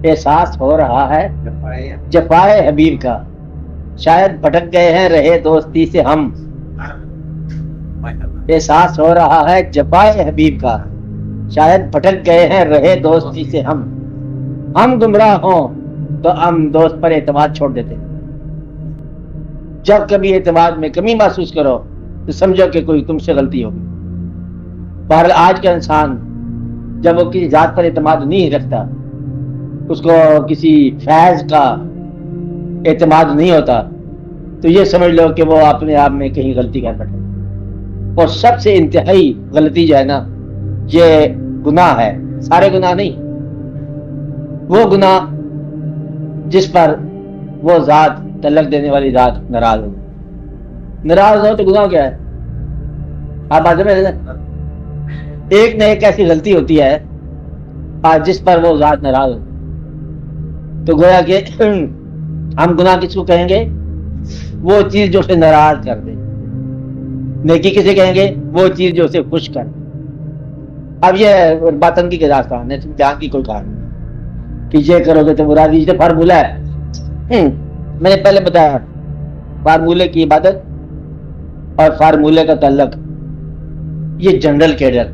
احساس ہو رہا ہے جفائے حبیب کا، شاید بھٹک گئے ہیں رہے دوستی سے ہم۔ احساس ہو رہا ہے جفائے حبیب کا، شاید بھٹک گئے ہیں رہے دوستی سے ہم۔ ہم گمراہ ہوں تو ہم دوست پر اعتماد چھوڑ دیتے ہیں۔ جب کبھی اعتماد میں کمی محسوس کرو تو سمجھو کہ کوئی تم سے غلطی ہوگی۔ بہرحال آج کا انسان جب وہ کسی ذات پر اعتماد نہیں رکھتا، اس کو کسی فیض کا اعتماد نہیں ہوتا، تو یہ سمجھ لو کہ وہ اپنے آپ میں کہیں غلطی کر بیٹھے۔ اور سب سے انتہائی غلطی جو ہے نا، یہ گناہ ہے، سارے گناہ نہیں، وہ گناہ جس پر وہ ذات، تعلق دینے والی ذات ناراض ہو۔ ناراض ہو تو گناہ کیا ہے؟ آپ بات سمجھ رہے ہیں؟ ایک نہ ایک ایسی غلطی ہوتی ہے جس پر وہ ذات ناراض ہو، تو گویا کہ ہم گناہ کس کو کہیں گے؟ وہ چیز جو اسے ناراض کر دے۔ نیکی کسے کہیں گے؟ وہ چیز جو اسے خوش کر دے۔ اب یہ باطنگی کے داستان ہے، جان کی کوئی کہانی نہیں کہ یہ کرو گے تو مراد یہ فارمولہ ہے۔ میں نے پہلے بتایا فارمولے کی عبادت اور فارمولے کا تعلق، یہ جنرل کیڈر،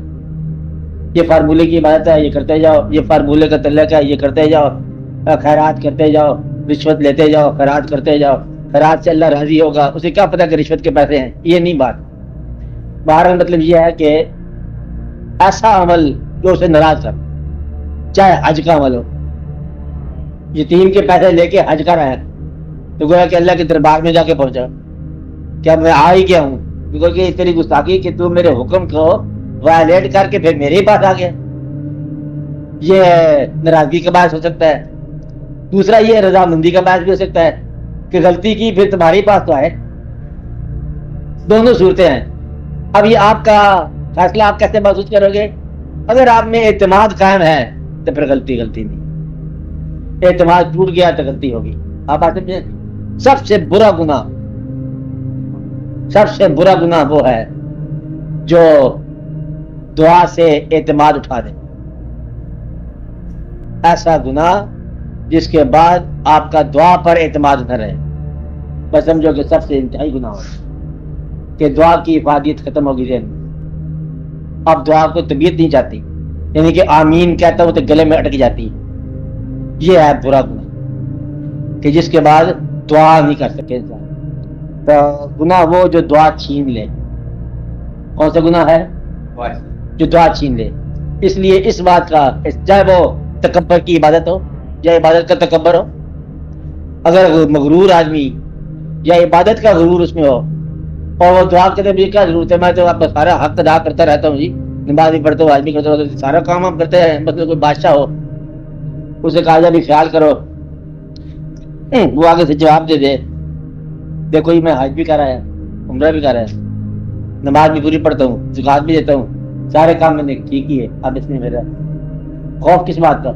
یہ فارمولے کی عبادت ہے، یہ کرتے جاؤ، یہ فارمولے کا تعلق ہے، یہ کرتے جاؤ، خیرات کرتے جاؤ، رشوت لیتے جاؤ، خیرات کرتے جاؤ، خیرات سے اللہ راضی ہوگا۔ اسے کیا پتا کہ رشوت کے پیسے ہیں؟ یہ نہیں بات۔ بہرحال مطلب یہ ہے کہ ایسا عمل جو اسے ناراض کر، چاہے حج کا عمل ہو، یتیم کے پیسے لے کے حج کر آیا تو گویا کہ اللہ کے دربار میں جا کے پہنچا، کیا میں آ ہی گیا ہوں؟ کیونکہ تیری گستاخی کہ تو میرے حکم کو وائلیٹ کر کے پھر میرے ہی پاس آ گیا، یہ ناراضگی کا باعث ہو سکتا ہے۔ دوسرا یہ رضامندی کا باعث بھی ہو سکتا ہے کہ غلطی کی پھر تمہاری پاس تو آئے۔ دونوں صورتیں ہیں۔ اب یہ آپ کا فیصلہ آپ کیسے محسوس کرو گے؟ اگر آپ میں اعتماد قائم ہے تو پھر غلطی نہیں، اعتماد ٹوٹ گیا تو غلطی ہوگی۔ آپ بات سمجھیں؟ سب سے برا گناہ وہ ہے جو دعا سے اعتماد اٹھا دے۔ ایسا گناہ جس کے بعد آپ کا دعا پر اعتماد نہ رہے، بس سمجھو کہ سب سے انتہائی گناہ ہو کہ دعا کی افادیت ختم ہوگی ذہن میں۔ اب دعا کو طبیعت نہیں چاہتی، یعنی کہ آمین کہتا ہوں تو گلے میں اٹک جاتی ہے۔ یہ ہے برا گناہ کہ جس کے بعد دعا نہیں کر سکے انسان۔ تو گناہ وہ جو دعا چھین لے۔ کون سا گناہ ہے؟ جو دعا چھین لے۔ اس لیے اس بات کا، چاہے وہ تکبر کی عبادت ہو یا عبادت کا تکبر ہو، اگر مغرور آدمی یا عبادت کا غرور اس میں ہو اور وہ دعا کے لیے کیا ضرورت ہے، میں تو آپ کا سارا حق ادا کرتا رہتا ہوں جی، نماز بھی پڑھتا ہوں، آج بھی کرتا ہوں، سارا کام ہم کرتے ہیں، مطلب کوئی بادشاہ ہو اسے کہا جائے بھی خیال کرو، وہ آگے سے جواب دے دے دیکھو جی میں حج بھی کر رہا ہے، عمرہ بھی کر رہا ہے، نماز بھی پوری پڑھتا ہوں، زکات بھی دیتا ہوں، سارے کام میں نے ٹھیک ہی ہے، اب اس میں میرا خوف کس بات کا؟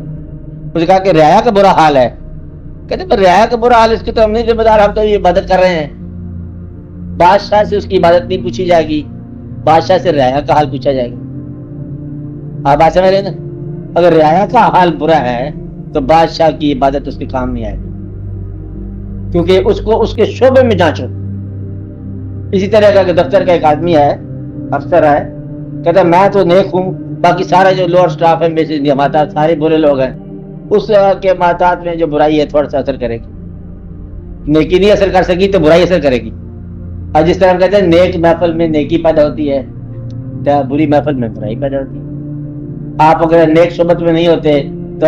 اسے کہا کہ رعایا کا برا حال ہے، کہتے پر رعایا کا برا حال اس کے تو ہم نہیں ذمہ دار، ہم تو یہ عبادت کر رہے ہیں۔ بادشاہ سے اس کی عبادت نہیں پوچھی جائے گی، بادشاہ سے رعایا کا حال پوچھا جائے گا۔ آپ بات سمجھ رہے نا؟ اگر رعایا کا حال برا ہے تو بادشاہ کی عبادت اس کے کام نہیں آئے گی، کیونکہ اس کو اس کے شعبے میں جانچو۔ اسی طرح کا کہ دفتر کا ایک آدمی ہے، افسر ہے، کہتا ہے میں تو نیک ہوں، باقی سارا جو لوور سٹاف ہے میرے سے محتاط سارے برے لوگ ہیں، اس کے محتاط میں جو برائی ہے تھوڑا سا اثر کرے گی، نیکی نہیں اثر کر سکی تو برائی اثر کرے گی۔ اور جس طرح ہم کہتے ہیں نیک محفل میں نیکی پیدا ہوتی ہے تو بری محفل میں برائی پیدا ہوتی ہے۔ آپ اگر نیک صحبت میں نہیں ہوتے تو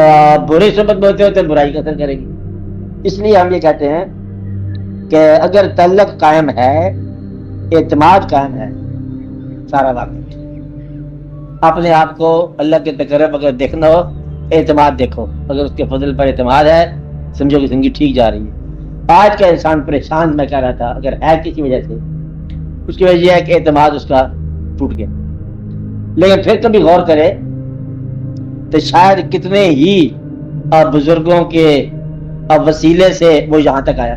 بری صحبت میں ہوتے ہوتے برائی کا اثر کرے گی۔ اس لیے ہم یہ کہتے ہیں کہ اگر تعلق قائم ہے، اعتماد قائم ہے، سارا وقت اپنے آپ کو اللہ کے تقرب اگر دیکھنا ہو، اعتماد دیکھو، اگر اس کے فضل پر اعتماد ہے سمجھو کہ زندگی ٹھیک جا رہی ہے۔ آج کا انسان پریشان، میں کہہ رہا تھا، اگر ہے کسی وجہ سے، اس کی وجہ یہ ہے کہ اعتماد اس کا ٹوٹ گیا۔ لیکن پھر کبھی غور کرے تو شاید کتنے ہی بزرگوں کے وسیلے سے وہ یہاں تک آیا۔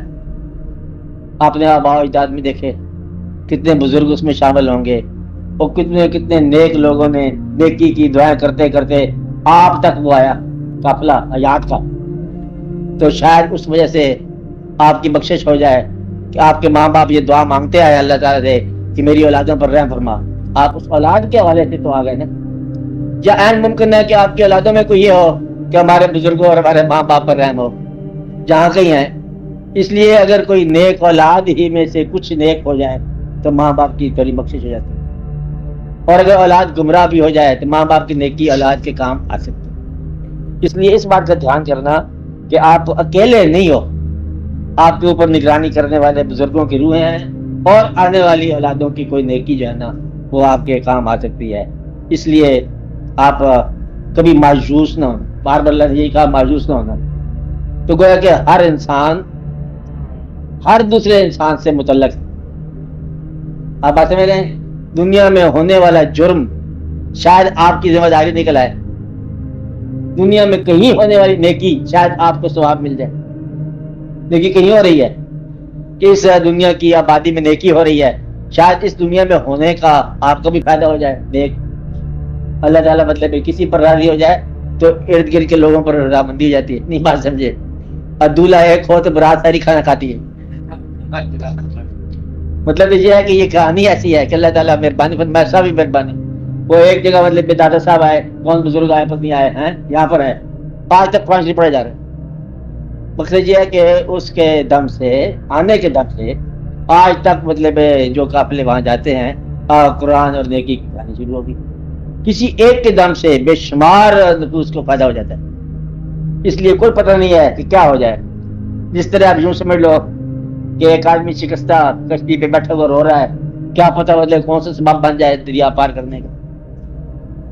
آپ نے آباء و اجداد میں دیکھے کتنے بزرگ اس میں شامل ہوں گے، اور کتنے نیک لوگوں نے نیکی کی دعائیں کرتے کرتے آپ تک وہ آیا قافلہ حیات کا۔ تو شاید اس وجہ سے آپ کی بخشش ہو جائے کہ آپ کے ماں باپ یہ دعا مانگتے آئے اللہ تعالیٰ سے کہ میری اولادوں پر رحم فرما، آپ اس اولاد کے حوالے سے تو آ گئے نا. یا عین ممکن ہے کہ آپ کی اولادوں میں کوئی یہ ہو کہ ہمارے بزرگوں اور ہمارے ماں باپ پر رحم ہو، جہاں کہیں ہیں. اس لیے اگر کوئی نیک اولاد ہی میں سے کچھ نیک ہو جائے تو ماں باپ کی تھوڑی بخشش ہو جاتی ہے، اور اگر اولاد گمراہ بھی ہو جائے تو ماں باپ کی نیکی اولاد کے کام آ سکتی ہے. اس لیے اس بات کا دھیان کرنا کہ آپ اکیلے نہیں ہو، آپ کے اوپر نگرانی کرنے والے بزرگوں کی روحیں ہیں، اور آنے والی اولادوں کی کوئی نیکی جو ہے نا وہ آپ کے کام آ سکتی ہے. اس لیے آپ کبھی مایوس نہ ہونا. بار بار اللہ نے یہی کہا مایوس نہ ہونا. تو گویا کہ ہر انسان ہر دوسرے انسان سے متعلق ہے. آپ بات سمجھ رہے ہیں؟ دنیا میں ہونے والا جرم شاید آپ کی ذمہ داری نکل آئے، دنیا میں کہیں ہونے والی نیکی شاید آپ کو ثواب مل جائے. نیکی کہیں ہو رہی ہے کہ اس دنیا کی آبادی میں نیکی ہو رہی ہے، شاید اس دنیا میں ہونے کا آپ کو بھی فائدہ ہو جائے. نیک اللہ تعالیٰ مطلب کسی پر راضی ہو جائے تو ارد گرد کے لوگوں پر رضامندی ہو جاتی ہے. نہیں بات سمجھے؟ اور دولہا ایک ہو تو برات ساری کھانا کھاتی ہے. مطلب یہ ہے کہ یہ کہانی ایسی ہے کہ اللہ تعالیٰ مہربانی فرمائے، ایسا بھی مہربانی. وہ ایک جگہ مطلب دادا صاحب آئے، کون بزرگ آئے پتنی آئے ہیں یہاں پر ہے، آج تک قرآن شریف پڑھے جا رہے ہیں. مقصد یہ ہے کہ اس کے دم سے آنے کے دم سے آج تک مطلب جو قافلے وہاں جاتے ہیں قرآن اور نیکی کی کہانی شروع ہوگی. کسی ایک کے دم سے بے شمار نفوس کو فائدہ ہو جاتا ہے. اس لیے کوئی پتہ نہیں ہے کہ کیا ہو جائے. جس طرح آپ یوں سمجھ لو کہ ایک آدمی شکستہ کشتی پہ بیٹھا ہوا رو رہا ہے، کیا پتہ مطلب کون سا سبب بن جائے دریا پار کرنے کا.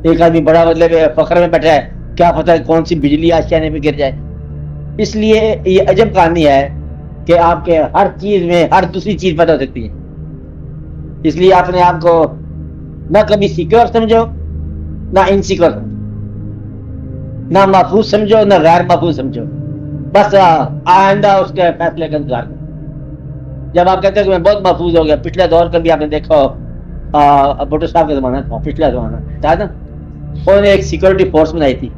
ایک آدمی بڑا مطلب فخر میں بیٹھا ہے، کیا پتہ کون سی بجلی آشیانے پہ گر جائے. اس لیے یہ عجب کہانی ہے کہ آپ کے ہر چیز میں ہر دوسری چیز پیدا ہو سکتی ہے. اس لیے آپ نے آپ کو نہ کبھی سیکیور سمجھو نہ انسیکیور سمجھو، نہ محفوظ سمجھو نہ غیر محفوظ سمجھو. بس آئندہ اس کے فیصلے کا انتظار کرو. جب آپ کہتے ہیں کہ میں بہت محفوظ ہو گیا، پچھلے دور کا بھی آپ نے دیکھا ہو، بھٹو صاحب کا زمانہ تھا، پچھلا زمانہ تھا نا، انہوں نے ایک سیکورٹی فورس بنائی تھی،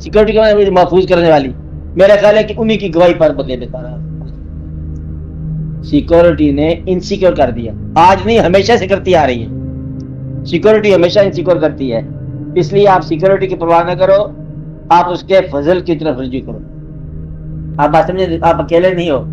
سیکورٹی کو محفوظ کرنے والی. میرا خیال ہے کہ انہی کی گواہی پر بدلے دیتا رہا. سیکورٹی نے انسیکیور کر دیا. آج نہیں، ہمیشہ سے کرتی آ رہی ہے. سیکورٹی ہمیشہ انسیکیور کرتی ہے. اس لیے آپ سیکورٹی کی پرواہ نہ کرو، آپ اس کے فضل کی طرف رجوع کرو. آپ بات سمجھے؟ آپ اکیلے نہیں ہو.